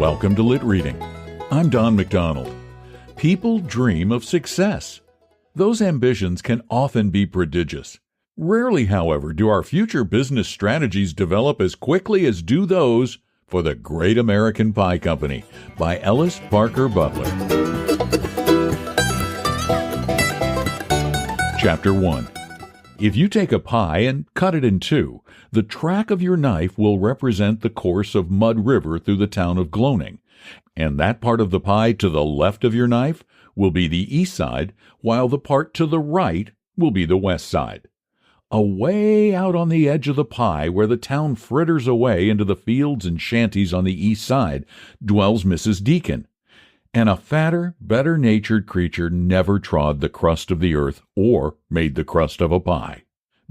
Welcome to LitReading. I'm Don McDonald. People dream of success. Those ambitions can often be prodigious. Rarely, however, do our future business strategies develop as quickly as do those for the Great American Pie Company by Ellis Parker Butler. Chapter 1. If you take a pie and cut it in two, the track of your knife will represent the course of Mud River through the town of Gloning, and that part of the pie to the left of your knife will be the east side, while the part to the right will be the west side. Away out on the edge of the pie, where the town fritters away into the fields and shanties on the east side, dwells Mrs. Deacon, and a fatter, better-natured creature never trod the crust of the earth or made the crust of a pie.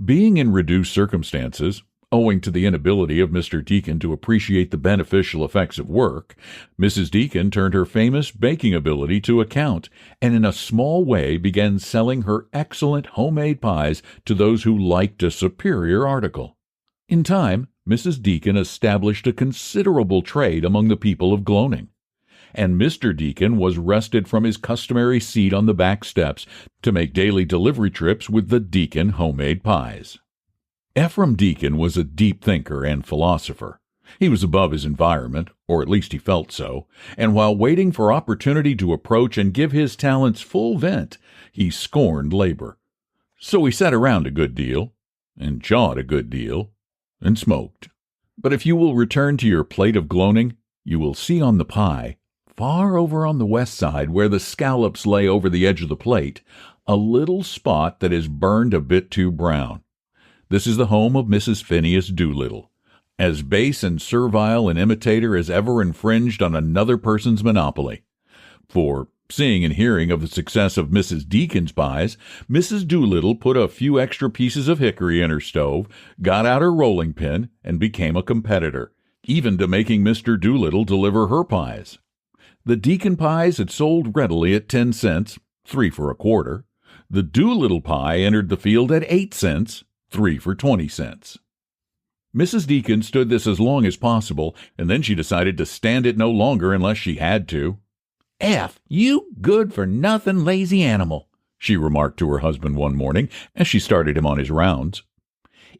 Being in reduced circumstances, owing to the inability of Mr. Deacon to appreciate the beneficial effects of work, Mrs. Deacon turned her famous baking ability to account, and in a small way began selling her excellent homemade pies to those who liked a superior article. In time, Mrs. Deacon established a considerable trade among the people of Gloning, and Mr. Deacon was wrested from his customary seat on the back steps to make daily delivery trips with the Deacon homemade pies. Ephraim Deacon was a deep thinker and philosopher. He was above his environment, or at least he felt so, and while waiting for opportunity to approach and give his talents full vent, he scorned labor. So he sat around a good deal, and jawed a good deal, and smoked. But if you will return to your plate of gloning, you will see on the pie, far over on the west side where the scallops lay over the edge of the plate, a little spot that is burned a bit too brown. This is the home of Mrs. Phineas Doolittle, as base and servile an imitator as ever infringed on another person's monopoly. For, seeing and hearing of the success of Mrs. Deacon's pies, Mrs. Doolittle put a few extra pieces of hickory in her stove, got out her rolling pin, and became a competitor, even to making Mr. Doolittle deliver her pies. The Deacon pies had sold readily at 10 cents, 3 for a quarter. The Doolittle pie entered the field at 8 cents, 3 for 20 cents. Mrs. Deacon stood this as long as possible, and then she decided to stand it no longer unless she had to. "Eph, you good-for-nothing lazy animal," she remarked to her husband one morning as she started him on his rounds.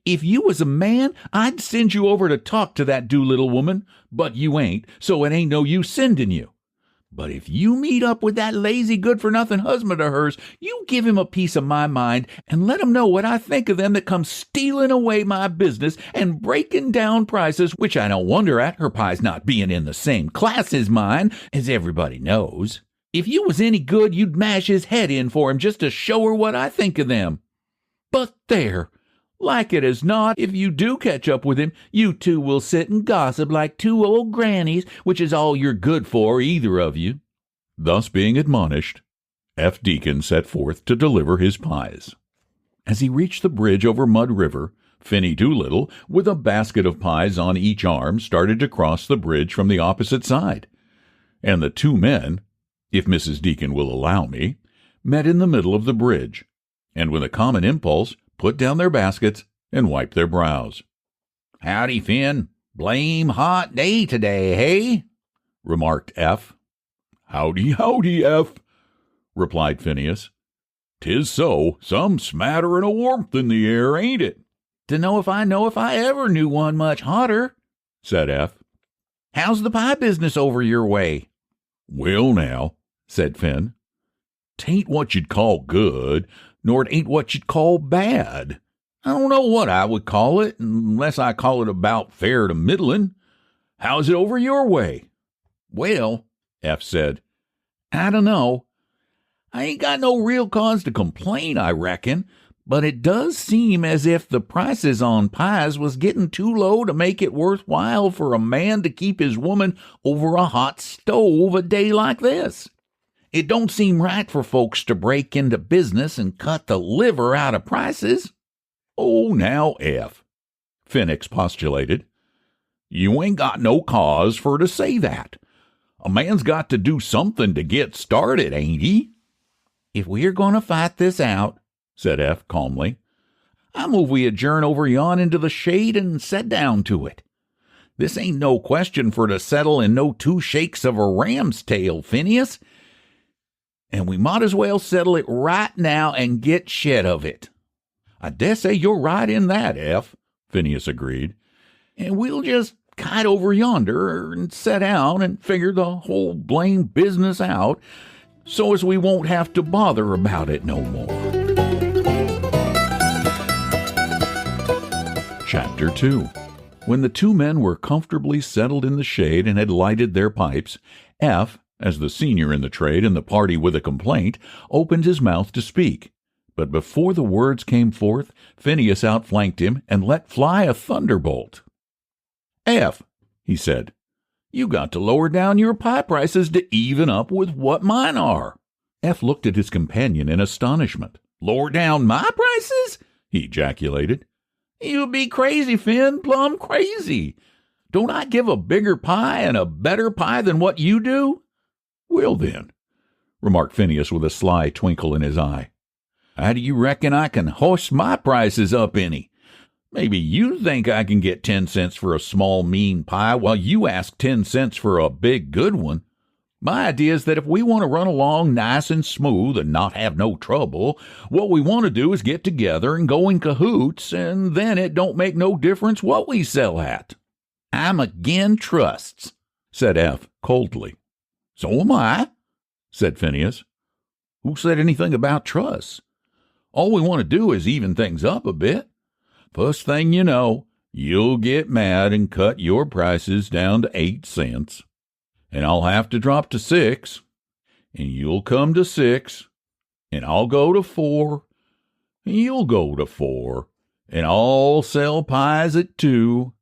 "If you was a man, I'd send you over to talk to that Doolittle woman, but you ain't, so it ain't no use sending you. But if you meet up with that lazy good-for-nothing husband of hers, you give him a piece of my mind and let him know what I think of them that come stealing away my business and breaking down prices, which I don't wonder at, her pies not being in the same class as mine, as everybody knows. If you was any good, you'd mash his head in for him just to show her what I think of them. But there! Like it as not, if you do catch up with him, you two will sit and gossip like two old grannies, which is all you're good for, either of you." Thus being admonished, F. Deacon set forth to deliver his pies. As he reached the bridge over Mud River, Finny Doolittle, with a basket of pies on each arm, started to cross the bridge from the opposite side, and the two men, if Mrs. Deacon will allow me, met in the middle of the bridge, and with a common impulse put down their baskets and wiped their brows. "Howdy, Finn. Blame hot day today, hey?" remarked F. "Howdy, howdy, F," replied Phineas. "'Tis so, some smattering of warmth in the air, ain't it?" "Dunno if I ever knew one much hotter," said F. "How's the pie business over your way?" "Well, now," said Finn, "'tain't what you'd call good, nor it ain't what you'd call bad. I don't know what I would call it, unless I call it about fair to middlin'. How's it over your way?" "Well," F said, "I dunno. I ain't got no real cause to complain, I reckon, but it does seem as if the prices on pies was getting too low to make it worthwhile for a man to keep his woman over a hot stove a day like this. It don't seem right for folks to break into business and cut the liver out of prices." "Oh, now, F," Finn expostulated, "you ain't got no cause for to say that. A man's got to do something to get started, ain't he?" "If we're going to fight this out," said F calmly, "I move we adjourn over yon into the shade and set down to it. This ain't no question for to settle in no 2 shakes of a ram's tail, Phineas. And we might as well settle it right now and get shed of it. I dessay you're right in that, Eph, Phineas agreed. And we'll just kite over yonder and set down and figure the whole blame business out so as we won't have to bother about it no more. Chapter 2. When the 2 men were comfortably settled in the shade and had lighted their pipes, Eph, as the senior in the trade and the party with a complaint, opened his mouth to speak. But before the words came forth, Phineas outflanked him and let fly a thunderbolt. "Eph," he said, "you got to lower down your pie prices to even up with what mine are." Eph looked at his companion in astonishment. "Lower down my prices?" he ejaculated. "You be crazy, Finn, plumb crazy. Don't I give a bigger pie and a better pie than what you do?" "Well, then," remarked Phineas with a sly twinkle in his eye, "how do you reckon I can hoist my prices up any? Maybe you think I can get 10 cents for a small, mean pie while you ask 10 cents for a big, good one. My idea is that if we want to run along nice and smooth and not have no trouble, what we want to do is get together and go in cahoots, and then it don't make no difference what we sell at." "I'm agin trusts," said Eph coldly. "So am I," said Phineas. "Who said anything about trusts? All we want to do is even things up a bit. First thing you know, you'll get mad and cut your prices down to 8 cents. And I'll have to drop to 6, and you'll come to 6, and I'll go to 4, and you'll go to 4, and I'll sell pies at 2,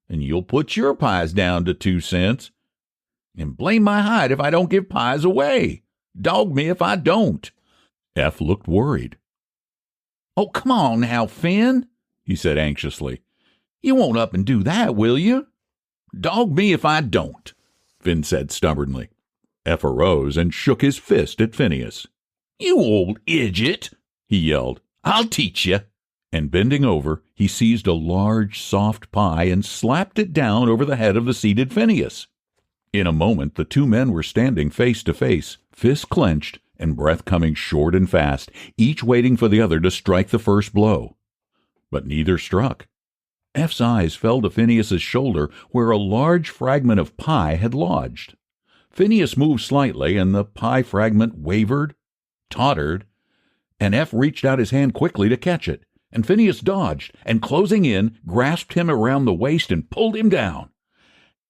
and you'll put your pies down to 2 cents, and blame my hide if I don't give pies away. Dog me if I don't." Eph looked worried. "Oh, come on now, Finn," he said anxiously. "You won't up and do that, will you?" "Dog me if I don't," Finn said stubbornly. Eph arose and shook his fist at Phineas. "You old idiot," he yelled. "I'll teach you." And bending over, he seized a large, soft pie and slapped it down over the head of the seated Phineas. In a moment, the 2 men were standing face to face, fists clenched, and breath coming short and fast, each waiting for the other to strike the first blow. But neither struck. Eph's eyes fell to Phineas's shoulder, where a large fragment of pie had lodged. Phineas moved slightly, and the pie fragment wavered, tottered, and Eph reached out his hand quickly to catch it, and Phineas dodged, and closing in, grasped him around the waist and pulled him down.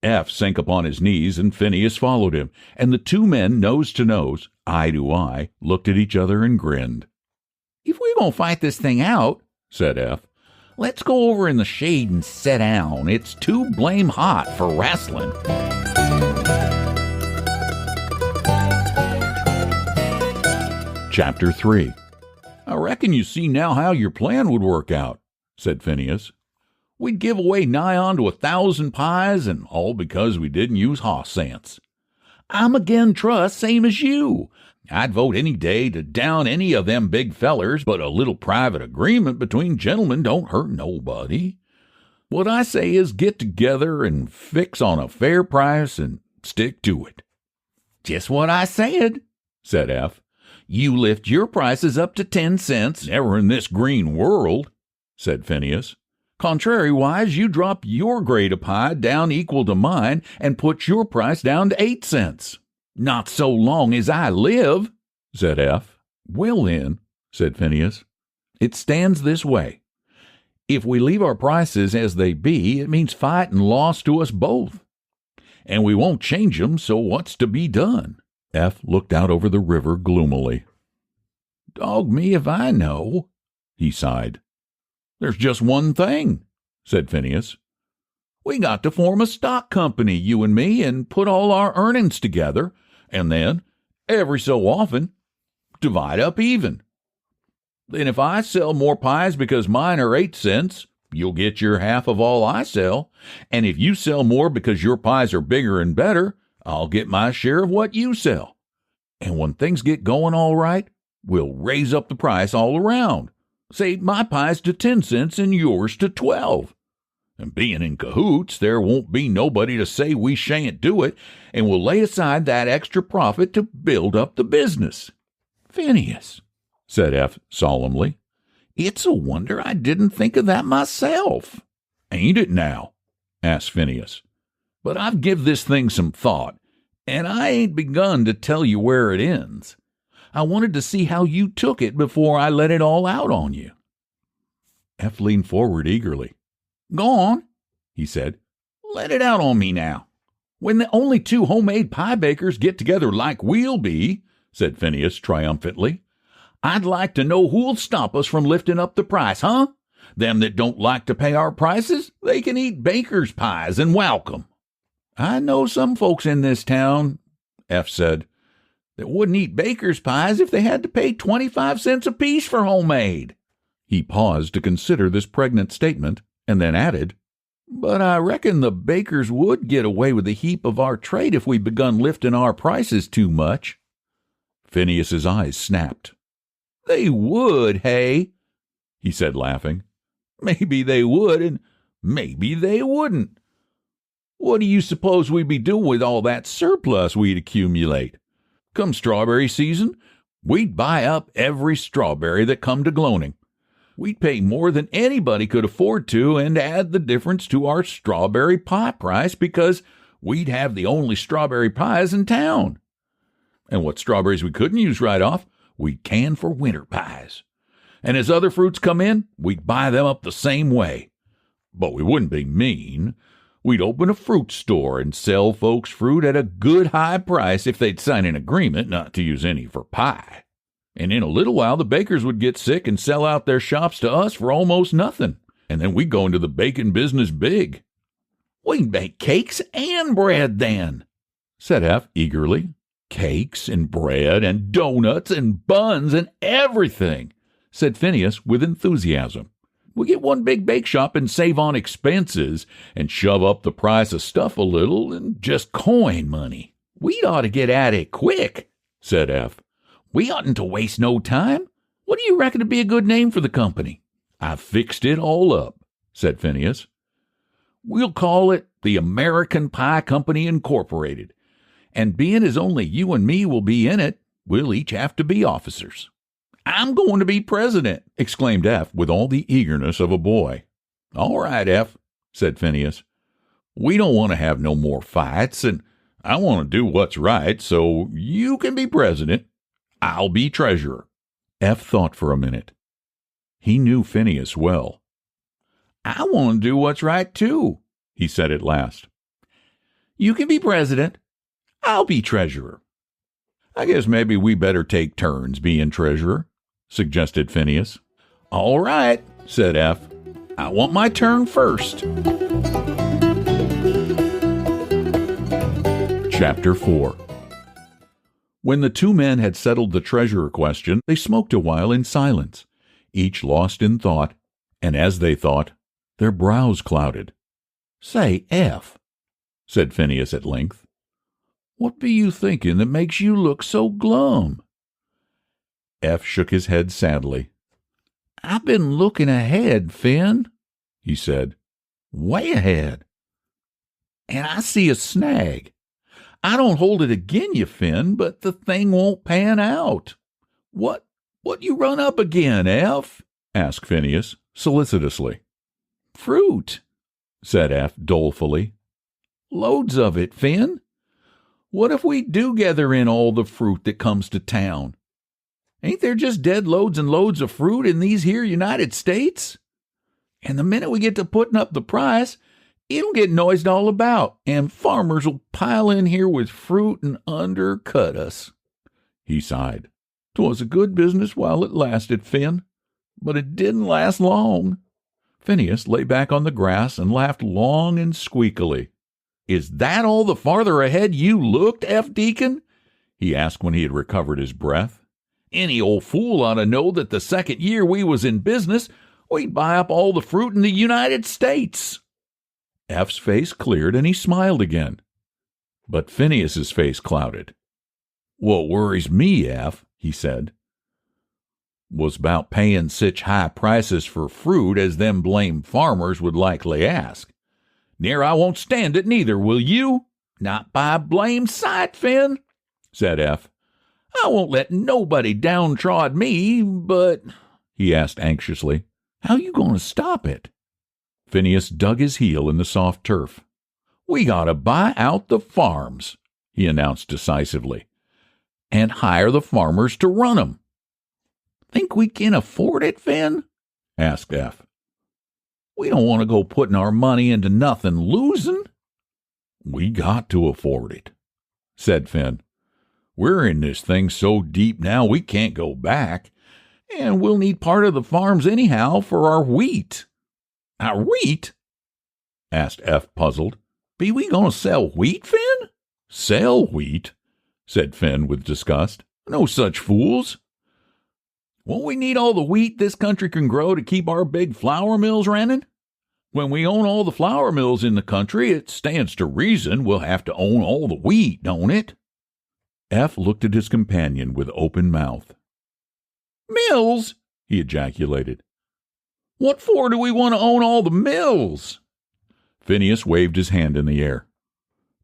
Eph sank upon his knees, and Phineas followed him, and the 2 men, nose to nose, eye to eye, looked at each other and grinned. "If we're going to fight this thing out," said Eph, "let's go over in the shade and sit down. It's too blame hot for wrestling." Chapter 3. "I reckon you see now how your plan would work out," said Phineas. "We'd give away nigh on to 1,000 pies, and all because we didn't use hoss cents. I'm agin trust, same as you. I'd vote any day to down any of them big fellers, but a little private agreement between gentlemen don't hurt nobody. What I say is get together and fix on a fair price and stick to it." "Just what I said," said Eph. "You lift your prices up to 10 cents. "Never in this green world," said Phineas. "Contrariwise, you drop your grade of pie down equal to mine and put your price down to 8 cents. "Not so long as I live," said Eph. "Well, then," said Phineas, "it stands this way. If we leave our prices as they be, it means fight and loss to us both. And we won't change 'em, so what's to be done?" Eph looked out over the river gloomily. "Dog me if I know," he sighed. "There's just one thing," said Phineas. "We got to form a stock company, you and me, and put all our earnings together, and then, every so often, divide up even. Then if I sell more pies because mine are 8 cents, you'll get your half of all I sell, and if you sell more because your pies are bigger and better, I'll get my share of what you sell. And when things get going all right, we'll raise up the price all around. Say my pie's to 10 cents and yours to 12. And being in cahoots, there won't be nobody to say we shan't do it, and we'll lay aside that extra profit to build up the business." "Phineas," said Eph solemnly, "it's a wonder I didn't think of that myself." "Ain't it now?" asked Phineas. "But I've give this thing some thought, and I ain't begun to tell you where it ends. I wanted to see how you took it before I let it all out on you." Eph leaned forward eagerly. "Go on," he said. "Let it out on me now." "When the only two homemade pie bakers get together like we'll be," said Phineas triumphantly, "I'd like to know who'll stop us from lifting up the price, huh? Them that don't like to pay our prices, they can eat bakers' pies and welcome." "I know some folks in this town," Eph said, "that wouldn't eat bakers' pies if they had to pay 25 cents apiece for homemade." He paused to consider this pregnant statement, and then added, "But I reckon the bakers would get away with a heap of our trade if we begun lifting our prices too much." Phineas's eyes snapped. "They would, hey?" he said, laughing. "Maybe they would, and maybe they wouldn't. What do you suppose we'd be doing with all that surplus we'd accumulate? Come strawberry season, we'd buy up every strawberry that come to Gloaning. We'd pay more than anybody could afford to and add the difference to our strawberry pie price because we'd have the only strawberry pies in town. And what strawberries we couldn't use right off, we'd can for winter pies. And as other fruits come in, we'd buy them up the same way. But we wouldn't be mean. We'd open a fruit store and sell folks fruit at a good high price if they'd sign an agreement not to use any for pie. And in a little while, the bakers would get sick and sell out their shops to us for almost nothing. And then we'd go into the baking business big." "We'd bake cakes and bread then," said Eph eagerly. "Cakes and bread and doughnuts and buns and everything," said Phineas with enthusiasm. "We get one big bake shop and save on expenses and shove up the price of stuff a little and just coin money." "We ought to get at it quick," said Eph. "We oughtn't to waste no time. What do you reckon would be a good name for the company?" "I've fixed it all up," said Phineas. "We'll call it the American Pie Company Incorporated. And being as only you and me will be in it, we'll each have to be officers." "I'm going to be president," exclaimed Eph with all the eagerness of a boy. "All right, Eph," said Phineas. "We don't want to have no more fights, and I want to do what's right, so you can be president. I'll be treasurer." Eph thought for a minute. He knew Phineas well. "I want to do what's right, too," he said at last. "You can be president. I'll be treasurer." "I guess maybe we better take turns being treasurer," suggested Phineas. "All right," said Eph. "I want my turn first." Chapter 4. When the two men had settled the treasurer question, they smoked a while in silence, each lost in thought, and as they thought, their brows clouded. "Say, Eph," said Phineas at length, "what be you thinking that makes you look so glum?" Eph shook his head sadly. "I've been looking ahead, Finn," he said. "Way ahead. And I see a snag. I don't hold it agin you, Finn, but the thing won't pan out." What you run up again, Eph?" asked Phineas, solicitously. "Fruit," said Eph dolefully. "Loads of it, Finn. What if we do gather in all the fruit that comes to town? Ain't there just dead loads and loads of fruit in these here United States? And the minute we get to putting up the price, it'll get noised all about, and farmers will pile in here with fruit and undercut us." He sighed. "'Twas a good business while it lasted, Finn, but it didn't last long." Phineas lay back on the grass and laughed long and squeakily. "Is that all the farther ahead you looked, F. Deacon?" he asked when he had recovered his breath. "Any old fool ought to know that the second year we was in business, we'd buy up all the fruit in the United States." Eph's face cleared and he smiled again. But Phineas's face clouded. "What worries me, Eph," he said, was about paying sich high prices for fruit as them blame farmers would likely ask. Near I won't stand it neither, will you? Not by a blame sight, Finn, said Eph. I won't let nobody downtrod me, but, he asked anxiously, how you going to stop it? Phineas dug his heel in the soft turf. We gotta buy out the farms, he announced decisively, and hire the farmers to run 'em. Think we can afford it, Finn? Asked Eph. We don't want to go putting our money into nothing losing. We got to afford it, said Finn. We're in this thing so deep now we can't go back, and we'll need part of the farms anyhow for our wheat. Our wheat? Asked Eph, puzzled. Be we going to sell wheat, Finn? Sell wheat? Said Finn with disgust. No such fools. Won't we need all the wheat this country can grow to keep our big flour mills running? When we own all the flour mills in the country, it stands to reason we'll have to own all the wheat, don't it? Eph looked at his companion with open mouth. Mills? He ejaculated. What for do we want to own all the mills? Phineas waved his hand in the air.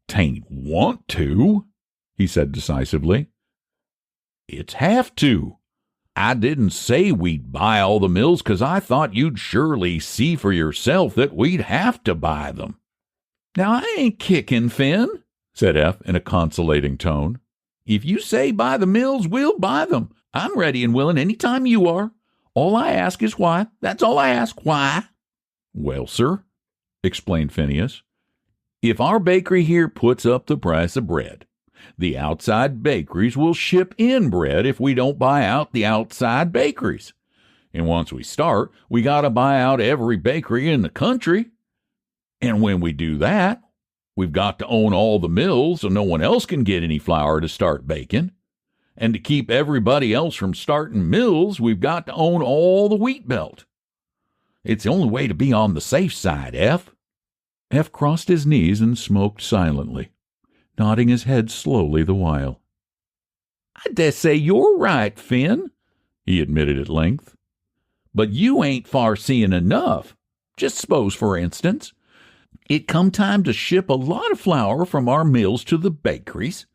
"'Tain't want to," he said decisively. "It's have to. I didn't say we'd buy all the mills 'cause I thought you'd surely see for yourself that we'd have to buy them." "Now I ain't kicking, Finn," said Eph in a conciliating tone. "If you say buy the mills, we'll buy them. I'm ready and willing any time you are. All I ask is why. That's all I ask. Why?" "Well, sir," explained Phineas, "if our bakery here puts up the price of bread, the outside bakeries will ship in bread if we don't buy out the outside bakeries. And once we start, we got to buy out every bakery in the country. And when we do that, we've got to own all the mills so no one else can get any flour to start baking. And to keep everybody else from starting mills, we've got to own all the wheat belt. It's the only way to be on the safe side, Eph." Eph crossed his knees and smoked silently, nodding his head slowly the while. "I dessay you're right, Finn," he admitted at length. "But you ain't far-seeing enough. Just suppose, for instance, it come time to ship a lot of flour from our mills to the bakeries,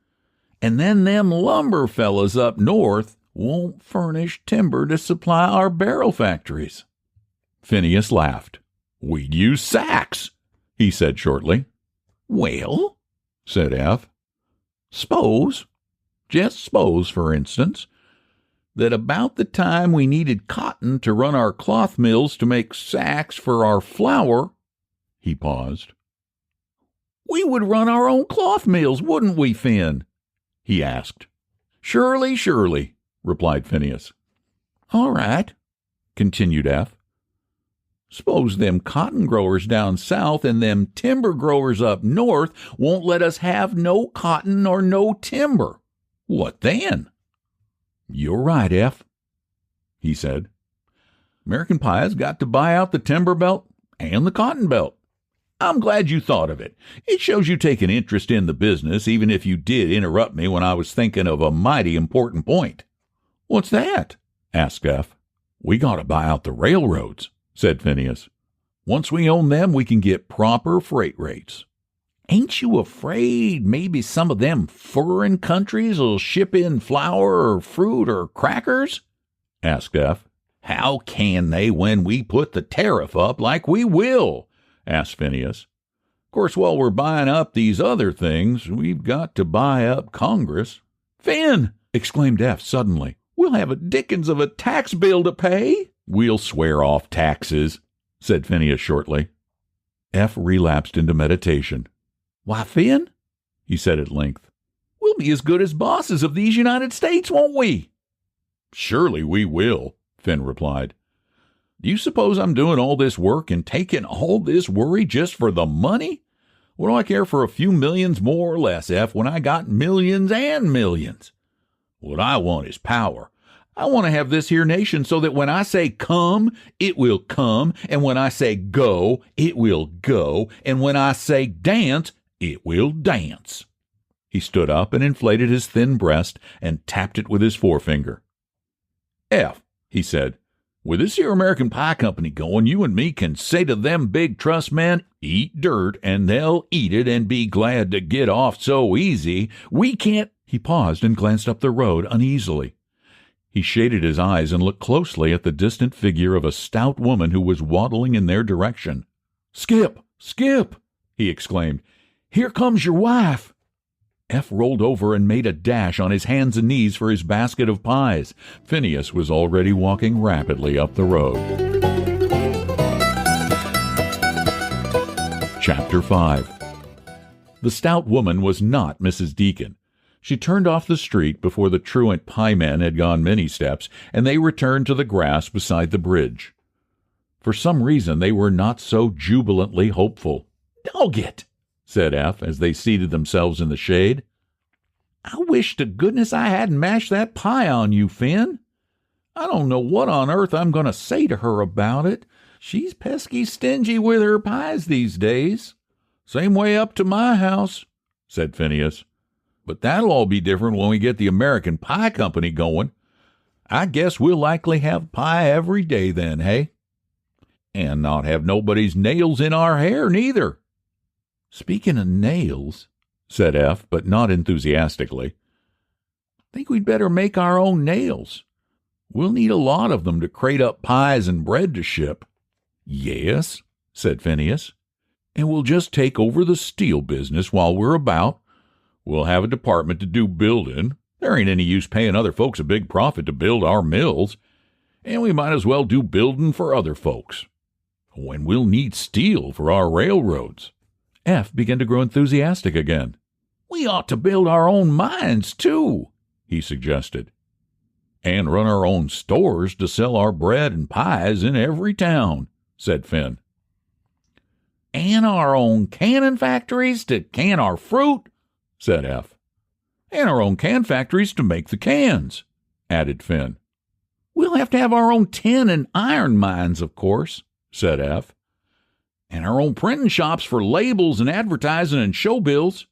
and then them lumber fellas up north won't furnish timber to supply our barrel factories." Phineas laughed. "We'd use sacks," he said shortly. "Well," said Eph, just suppose, for instance, that about the time we needed cotton to run our cloth mills to make sacks for our flour," he paused. "We would run our own cloth mills, wouldn't we, Finn?" he asked. Surely, replied Phineas. "All right," continued Eph. "Suppose them cotton growers down south and them timber growers up north won't let us have no cotton or no timber. What then?" "You're right, Eph," he said. "American Pie's got to buy out the timber belt and the cotton belt. I'm glad you thought of it. It shows you take an interest in the business, even if you did interrupt me when I was thinking of a mighty important point." "What's that?" asked Eph. "We got to buy out the railroads," said Phineas. "Once we own them, we can get proper freight rates." "Ain't you afraid maybe some of them foreign countries will ship in flour or fruit or crackers?" asked Eph. "How can they when we put the tariff up like we will?" asked Phineas. "Of course, while we're buying up these other things, we've got to buy up Congress." "Finn!" exclaimed Eph suddenly. "We'll have a dickens of a tax bill to pay." "We'll swear off taxes," said Phineas shortly. Eph relapsed into meditation. "Why, Finn," he said at length, "we'll be as good as bosses of these United States, won't we?" "Surely we will," Finn replied. "Do you suppose I'm doing all this work and taking all this worry just for the money? What do I care for a few millions more or less, Eph, when I got millions and millions? What I want is power. I want to have this here nation so that when I say come, it will come, and when I say go, it will go, and when I say dance, it will dance." He stood up and inflated his thin breast and tapped it with his forefinger. "Eph, he said. "With this here American Pie Company going, you and me can say to them big trust men, eat dirt, and they'll eat it and be glad to get off so easy. We can't—" He paused and glanced up the road uneasily. He shaded his eyes and looked closely at the distant figure of a stout woman who was waddling in their direction. "Skip! Skip!" he exclaimed. "Here comes your wife!" F rolled over and made a dash on his hands and knees for his basket of pies. Phineas was already walking rapidly up the road. Chapter 5. The stout woman was not Mrs. Deacon. She turned off the street before the truant piemen had gone many steps, and they returned to the grass beside the bridge. For some reason they were not so jubilantly hopeful. "Doggit!" said F, as they seated themselves in the shade. "I wish to goodness I hadn't mashed that pie on you, Finn. I don't know what on earth I'm going to say to her about it. She's pesky stingy with her pies these days." "Same way up to my house," said Phineas. "But that'll all be different when we get the American Pie Company going. I guess we'll likely have pie every day then, hey? And not have nobody's nails in our hair, neither." "Speaking of nails," said F, but not enthusiastically, "think we'd better make our own nails. We'll need a lot of them to crate up pies and bread to ship." "Yes," said Phineas, "and we'll just take over the steel business while we're about. We'll have a department to do building. There ain't any use paying other folks a big profit to build our mills, and we might as well do building for other folks. When we'll need steel for our railroads." F began to grow enthusiastic again. "We ought to build our own mines, too," he suggested. "And run our own stores to sell our bread and pies in every town," said Finn. "And our own canning factories to can our fruit," said F. "And our own can factories to make the cans," added Finn. "We'll have to have our own tin and iron mines, of course," said F. "And our own printing shops for labels and advertising and show bills."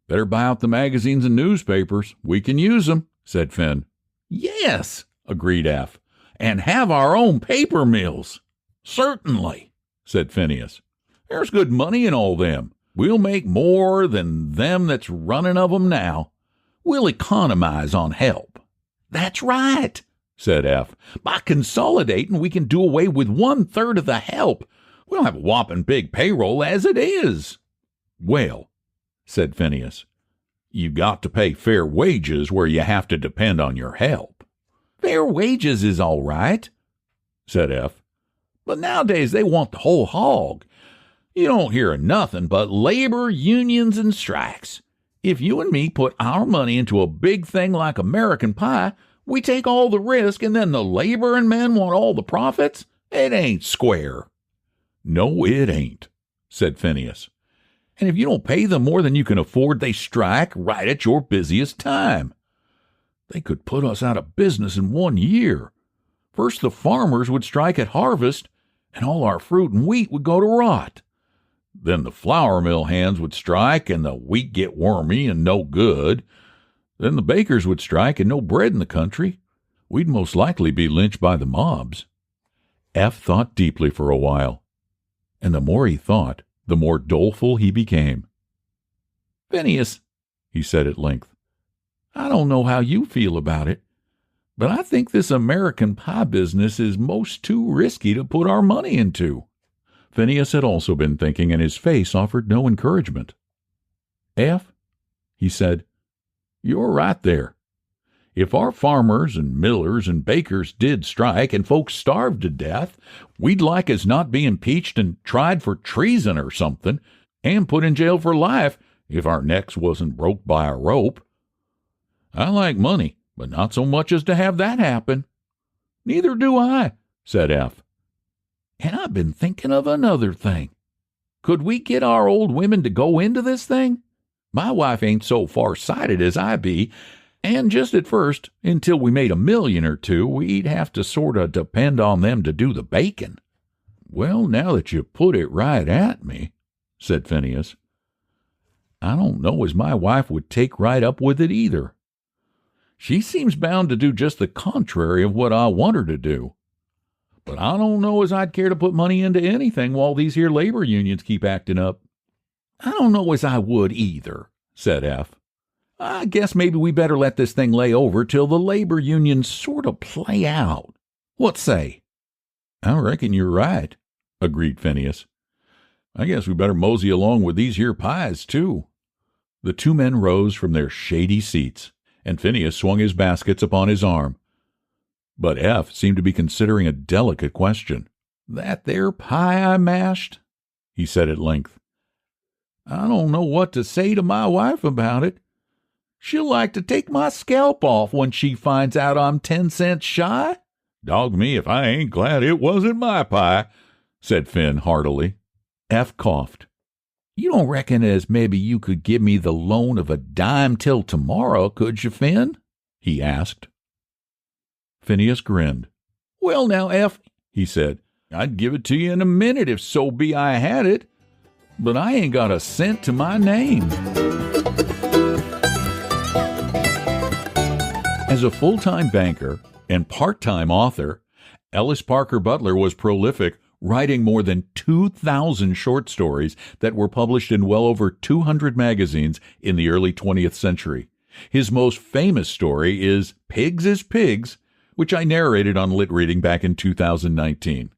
"Better buy out the magazines and newspapers. We can use them," said Finn. "Yes," agreed F. "And have our own paper mills." "Certainly," said Phineas. "There's good money in all them. We'll make more than them that's running of 'em now. We'll economize on help." "That's right," said F. "By consolidating, we can do away with 1/3 of the help. We'll have a whopping big payroll as it is." "Well," said Phineas, "you've got to pay fair wages where you have to depend on your help." "Fair wages is all right," said F. "But nowadays they want the whole hog. You don't hear of nothing but labor unions and strikes. If you and me put our money into a big thing like American Pie, we take all the risk, and then the laboring men want all the profits. It ain't square." "No, it ain't," said Phineas. "And if you don't pay them more than you can afford, they strike right at your busiest time. They could put us out of business in 1 year. First the farmers would strike at harvest, and all our fruit and wheat would go to rot. Then the flour mill hands would strike, and the wheat get wormy and no good. Then the bakers would strike, and no bread in the country. We'd most likely be lynched by the mobs." F thought deeply for a while, and the more he thought, the more doleful he became. "Phineas," he said at length, "I don't know how you feel about it, but I think this American Pie business is most too risky to put our money into." Phineas had also been thinking, and his face offered no encouragement. "F," he said, "you're right there. If our farmers and millers and bakers did strike and folks starved to death, we'd like as not be impeached and tried for treason or something, and put in jail for life if our necks wasn't broke by a rope. I like money, but not so much as to have that happen." "Neither do I," said F. "And I've been thinking of another thing. Could we get our old women to go into this thing? My wife ain't so far-sighted as I be, and just at first, until we made $1 million or $2 million, we'd have to sort of depend on them to do the baking." "Well, now that you put it right at me," said Phineas, "I don't know as my wife would take right up with it either. She seems bound to do just the contrary of what I want her to do. But I don't know as I'd care to put money into anything while these here labor unions keep acting up." "I don't know as I would either," said F. "I guess maybe we better let this thing lay over till the labor unions sort of play out. What say?" "I reckon you're right," agreed Phineas. "I guess we better mosey along with these here pies, too." The two men rose from their shady seats, and Phineas swung his baskets upon his arm. But F seemed to be considering a delicate question. "That there pie I mashed," he said at length. "I don't know what to say to my wife about it. She'll like to take my scalp off when she finds out I'm 10 cents shy." "Dog me if I ain't glad it wasn't my pie," said Finn heartily. F coughed. "You don't reckon as maybe you could give me the loan of a dime till tomorrow, could you, Finn?" he asked. Phineas grinned. "Well, now, F," he said, "I'd give it to you in a minute if so be I had it. But I ain't got a cent to my name." As a full-time banker and part-time author, Ellis Parker Butler was prolific, writing more than 2,000 short stories that were published in well over 200 magazines in the early 20th century. His most famous story is Pigs is Pigs, which I narrated on LitReading back in 2019.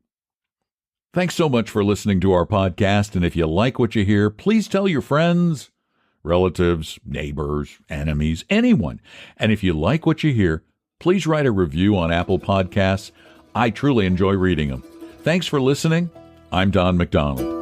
Thanks so much for listening to our podcast, and if you like what you hear, please tell your friends, relatives, neighbors, enemies, anyone. And if you like what you hear, please write a review on Apple Podcasts. I truly enjoy reading them. Thanks for listening. I'm Don McDonald.